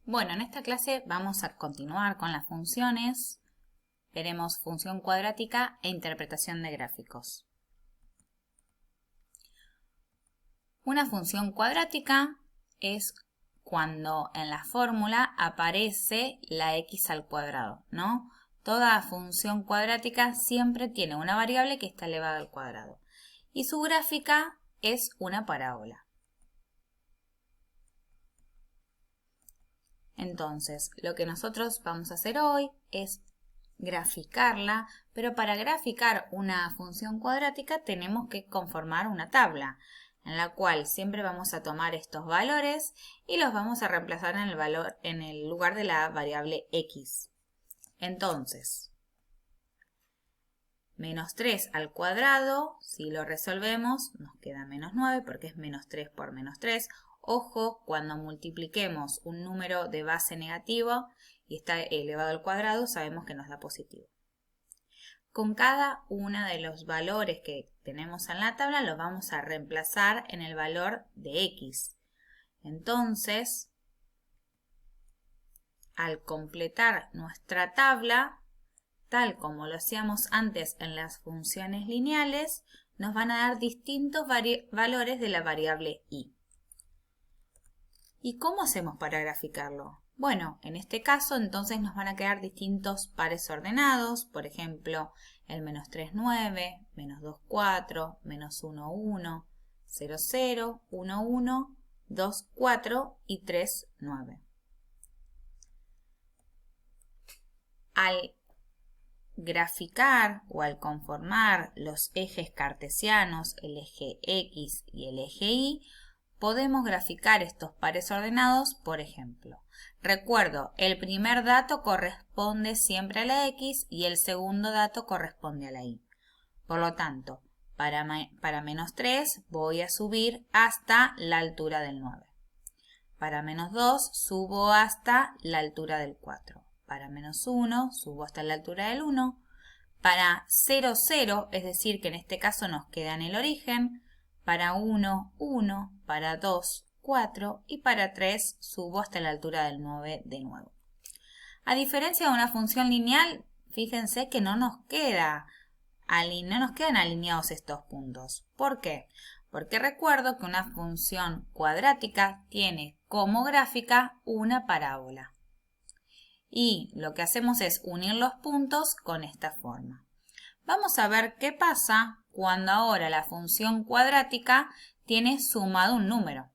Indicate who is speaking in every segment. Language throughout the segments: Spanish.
Speaker 1: Bueno, en esta clase vamos a continuar con las funciones. Veremos función cuadrática e interpretación de gráficos. Una función cuadrática es cuando en la fórmula aparece la x al cuadrado, ¿no? Toda función cuadrática siempre tiene una variable que está elevada al cuadrado. Y su gráfica es una parábola. Entonces, lo que nosotros vamos a hacer hoy es graficarla, pero para graficar una función cuadrática tenemos que conformar una tabla, en la cual siempre vamos a tomar estos valores y los vamos a reemplazar en el lugar de la variable x. Entonces, menos 3 al cuadrado, si lo resolvemos, nos queda menos 9 porque es menos 3 por menos 3. Ojo, cuando multipliquemos un número de base negativo y está elevado al cuadrado, sabemos que nos da positivo. Con cada uno de los valores que tenemos en la tabla, los vamos a reemplazar en el valor de x. Entonces, al completar nuestra tabla, tal como lo hacíamos antes en las funciones lineales, nos van a dar distintos valores de la variable y. ¿Y cómo hacemos para graficarlo? Bueno, en este caso entonces nos van a quedar distintos pares ordenados, por ejemplo, el menos 3, 9, menos 2, 4, menos 1, 1, 0, 0, 1, 1, 2, 4 y 3, 9. Al graficar o al conformar los ejes cartesianos, el eje X y el eje Y, podemos graficar estos pares ordenados, por ejemplo. Recuerdo, el primer dato corresponde siempre a la X y el segundo dato corresponde a la Y. Por lo tanto, para menos 3 voy a subir hasta la altura del 9. Para menos 2 subo hasta la altura del 4. Para menos 1 subo hasta la altura del 1. Para 0, 0, es decir, que en este caso nos queda en el origen. Para 1, 1, para 2, 4 y para 3 subo hasta la altura del 9 de nuevo. A diferencia de una función lineal, fíjense que no nos quedan alineados estos puntos. ¿Por qué? Porque recuerdo que una función cuadrática tiene como gráfica una parábola. Y lo que hacemos es unir los puntos con esta forma. Vamos a ver qué pasa cuando ahora la función cuadrática tiene sumado un número.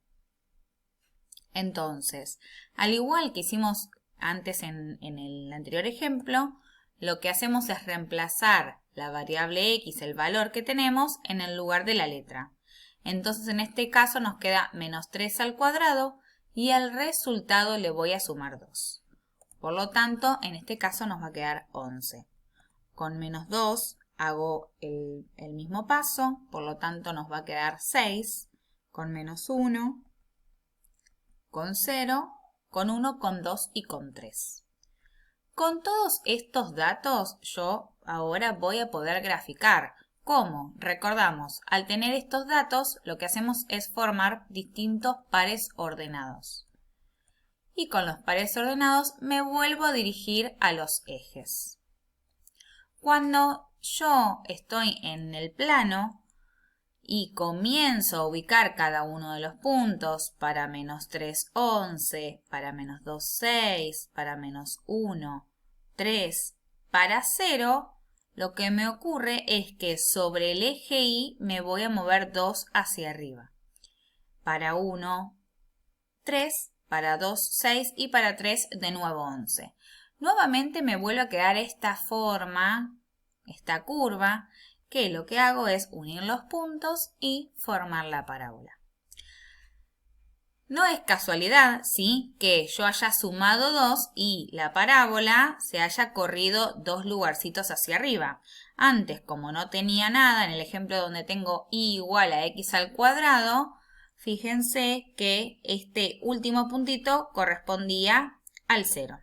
Speaker 1: Entonces, al igual que hicimos antes en el anterior ejemplo, lo que hacemos es reemplazar la variable x, el valor que tenemos, en el lugar de la letra. Entonces, en este caso nos queda menos 3 al cuadrado y al resultado le voy a sumar 2. Por lo tanto, en este caso nos va a quedar 11. Con menos 2 hago el mismo paso, por lo tanto nos va a quedar 6, con menos 1, con 0, con 1, con 2 y con 3. Con todos estos datos yo ahora voy a poder graficar. ¿Cómo? Recordamos, al tener estos datos lo que hacemos es formar distintos pares ordenados. Y con los pares ordenados me vuelvo a dirigir a los ejes. Cuando yo estoy en el plano y comienzo a ubicar cada uno de los puntos, para menos 3, 11, para menos 2, 6, para menos 1, 3, para 0, lo que me ocurre es que sobre el eje Y me voy a mover 2 hacia arriba. Para 1, 3, para 2, 6 y para 3 de nuevo 11. Nuevamente me vuelve a quedar esta forma, esta curva, que lo que hago es unir los puntos y formar la parábola. No es casualidad, ¿sí?, que yo haya sumado 2 y la parábola se haya corrido 2 lugarcitos hacia arriba. Antes, como no tenía nada, en el ejemplo donde tengo y igual a x al cuadrado, fíjense que este último puntito correspondía al 0.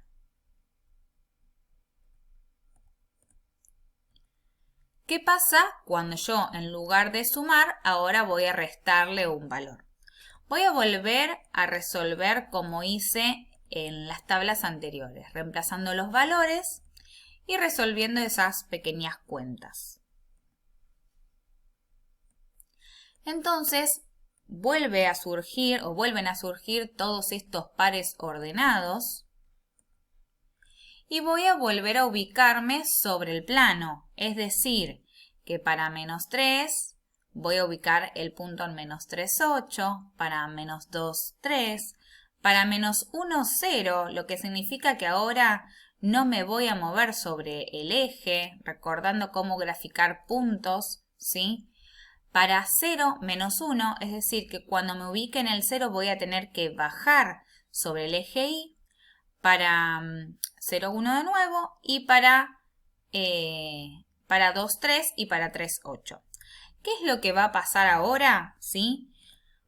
Speaker 1: ¿Qué pasa cuando yo, en lugar de sumar, ahora voy a restarle un valor? Voy a volver a resolver como hice en las tablas anteriores, reemplazando los valores y resolviendo esas pequeñas cuentas. Entonces, vuelven a surgir todos estos pares ordenados y voy a volver a ubicarme sobre el plano, es decir, que para menos 3 voy a ubicar el punto en menos 3, 8, para menos 2, 3, para menos 1, 0, lo que significa que ahora no me voy a mover sobre el eje, recordando cómo graficar puntos, ¿sí? Para 0, menos 1, es decir, que cuando me ubique en el 0 voy a tener que bajar sobre el eje Y, para 0, 1 de nuevo, y para 2, 3 y para 3, 8. ¿Qué es lo que va a pasar ahora? ¿Sí?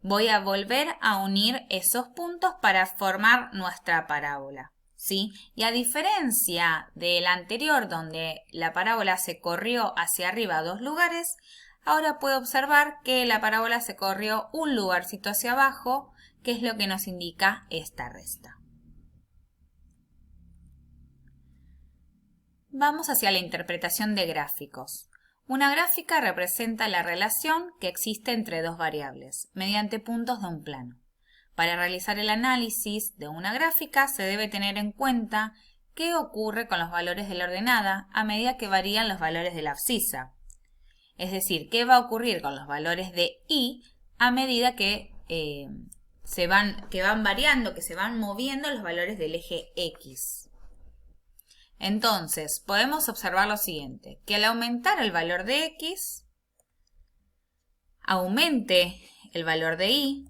Speaker 1: Voy a volver a unir esos puntos para formar nuestra parábola, ¿sí? Y a diferencia del anterior, donde la parábola se corrió hacia arriba 2 lugares, ahora puedo observar que la parábola se corrió un lugarcito hacia abajo, que es lo que nos indica esta resta. Vamos hacia la interpretación de gráficos. Una gráfica representa la relación que existe entre dos variables, mediante puntos de un plano. Para realizar el análisis de una gráfica se debe tener en cuenta qué ocurre con los valores de la ordenada a medida que varían los valores de la abscisa. Es decir, qué va a ocurrir con los valores de Y a medida que van variando, que se van moviendo los valores del eje X. Entonces, podemos observar lo siguiente, que al aumentar el valor de X, aumente el valor de Y,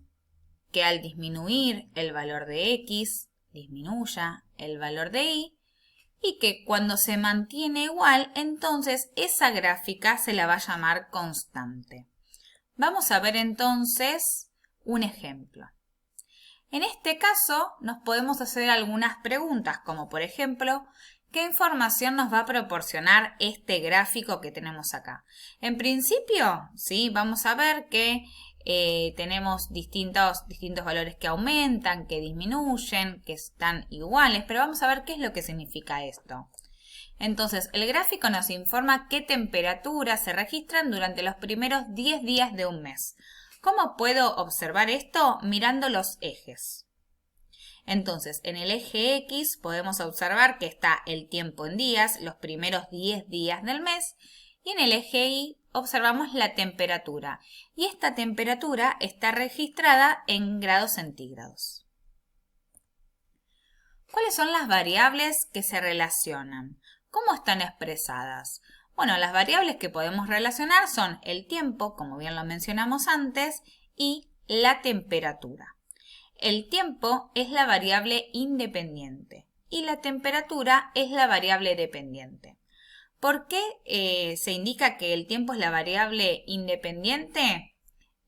Speaker 1: que al disminuir el valor de X, disminuya el valor de Y, y que cuando se mantiene igual, entonces esa gráfica se la va a llamar constante. Vamos a ver entonces un ejemplo. En este caso, nos podemos hacer algunas preguntas, como por ejemplo, ¿qué información nos va a proporcionar este gráfico que tenemos acá? En principio, ¿sí? Vamos a ver que tenemos distintos valores que aumentan, que disminuyen, que están iguales, pero vamos a ver qué es lo que significa esto. Entonces, el gráfico nos informa qué temperaturas se registran durante los primeros 10 días de un mes. ¿Cómo puedo observar esto? Mirando los ejes. Entonces, en el eje X podemos observar que está el tiempo en días, los primeros 10 días del mes, y en el eje Y observamos la temperatura, y esta temperatura está registrada en grados centígrados. ¿Cuáles son las variables que se relacionan? ¿Cómo están expresadas? Bueno, las variables que podemos relacionar son el tiempo, como bien lo mencionamos antes, y la temperatura. El tiempo es la variable independiente y la temperatura es la variable dependiente. ¿Por qué se indica que el tiempo es la variable independiente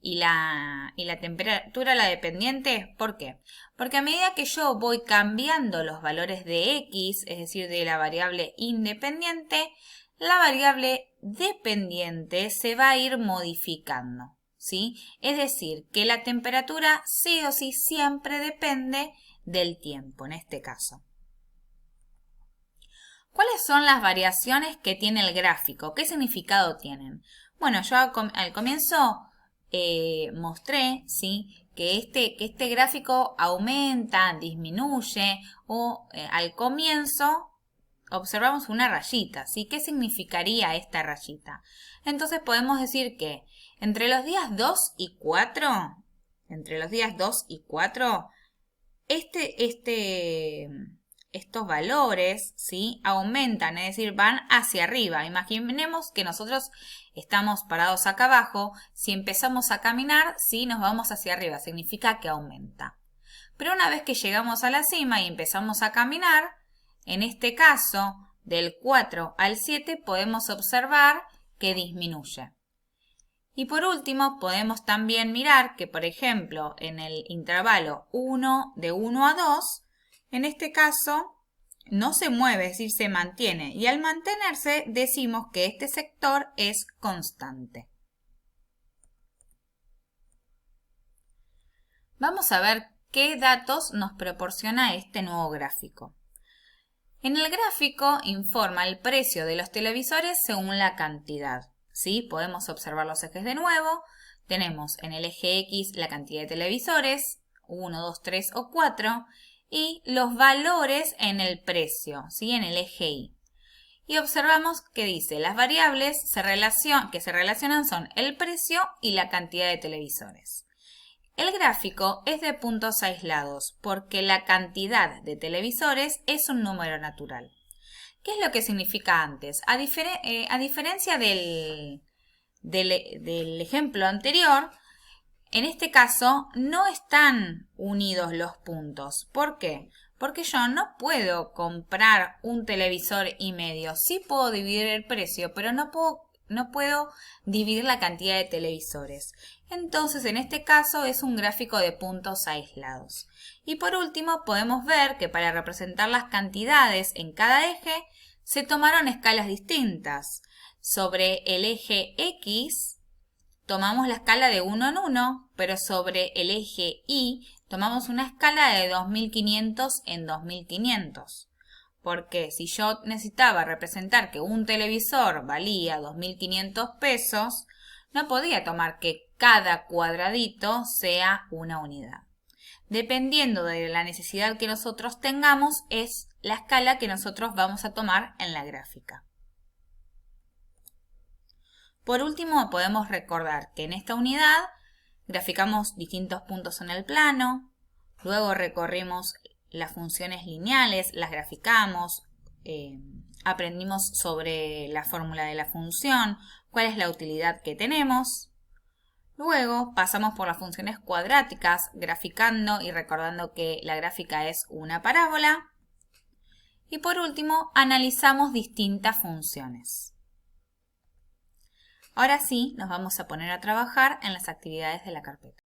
Speaker 1: y la temperatura la dependiente? ¿Por qué? Porque a medida que yo voy cambiando los valores de X, es decir, de la variable independiente, la variable dependiente se va a ir modificando, ¿sí? Es decir, que la temperatura sí o sí siempre depende del tiempo, en este caso. ¿Cuáles son las variaciones que tiene el gráfico? ¿Qué significado tienen? Bueno, yo al comienzo mostré, ¿sí?, que este gráfico aumenta, disminuye o al comienzo observamos una rayita, ¿sí? ¿Qué significaría esta rayita? Entonces podemos decir que entre los días 2 y 4, estos valores, ¿sí?, aumentan, es decir, van hacia arriba. Imaginemos que nosotros estamos parados acá abajo, si empezamos a caminar, ¿sí?, nos vamos hacia arriba, significa que aumenta. Pero una vez que llegamos a la cima y empezamos a caminar, en este caso, del 4 al 7 podemos observar que disminuye. Y por último, podemos también mirar que, por ejemplo, en el intervalo de 1 a 2, en este caso, no se mueve, es decir, se mantiene. Y al mantenerse, decimos que este sector es constante. Vamos a ver qué datos nos proporciona este nuevo gráfico. En el gráfico informa el precio de los televisores según la cantidad. ¿Sí? Podemos observar los ejes de nuevo. Tenemos en el eje X la cantidad de televisores, 1, 2, 3 o 4, y los valores en el precio, ¿sí? En el eje Y. Y observamos que dice, las variables que se relacionan son el precio y la cantidad de televisores. El gráfico es de puntos aislados porque la cantidad de televisores es un número natural. ¿Qué es lo que significa antes? A diferencia del ejemplo anterior, en este caso no están unidos los puntos. ¿Por qué? Porque yo no puedo comprar un televisor y medio. Sí puedo dividir el precio, pero no puedo dividir la cantidad de televisores. Entonces, en este caso es un gráfico de puntos aislados. Y por último, podemos ver que para representar las cantidades en cada eje, se tomaron escalas distintas. Sobre el eje X, tomamos la escala de 1 en 1, pero sobre el eje Y tomamos una escala de 2500 en 2500. Porque si yo necesitaba representar que un televisor valía 2.500 pesos, no podía tomar que cada cuadradito sea una unidad. Dependiendo de la necesidad que nosotros tengamos, es la escala que nosotros vamos a tomar en la gráfica. Por último, podemos recordar que en esta unidad graficamos distintos puntos en el plano, luego recorrimos las funciones lineales, las graficamos, aprendimos sobre la fórmula de la función, cuál es la utilidad que tenemos. Luego pasamos por las funciones cuadráticas, graficando y recordando que la gráfica es una parábola. Y por último, analizamos distintas funciones. Ahora sí, nos vamos a poner a trabajar en las actividades de la carpeta.